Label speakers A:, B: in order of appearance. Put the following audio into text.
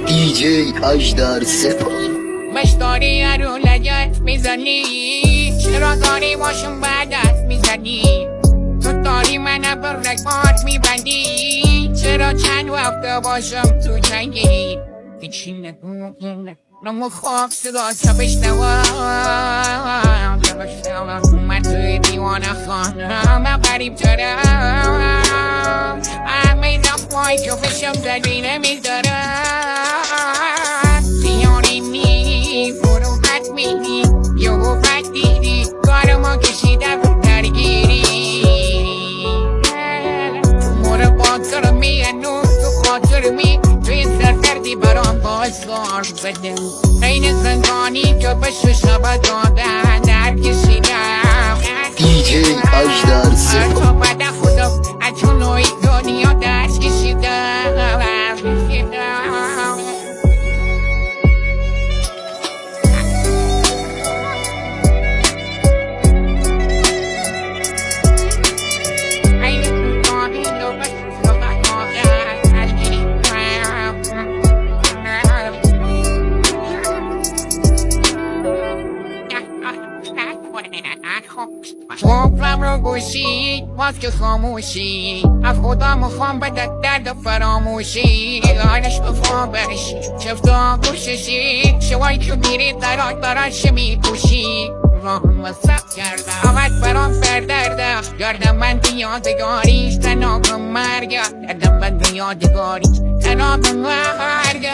A: دیجی اژدر سپا
B: مش داری رو لگت میزنی، چرا داری باشون بدت میزنی؟ تو داری منو بر رکبات میبندی، چرا چند وقت باشم تو جنگی؟ هیچی نگو نمو خواب صدا چه بشنوم من توی دیوانه خانم غریب ترم، همه نفای که فشم زدی نمیذارم. دیاری می برو حد میدی یهو بد دیدی کار ما کشیده بود درگیری، مورا باکر می انو تو خاطر می توی سرکردی برام بازار بده، این زندانی که بشه شبه دادن در کشیدم.
A: دیجی اژدر سپا
B: تو بده خدا از چونوی دنیا درس کشیدم. خوابم رو گوشی باز که خاموشی، از خدا میخوام بدت درد فراموشی، آنش به خوابش چفتا گوششی، شوایی که میری دراش میپوشی، راهم وسط کردم آمد برام بردرده، گردم من یادگاریش تنها به مرگ، گردم من یادگاریش تنها به مرگ.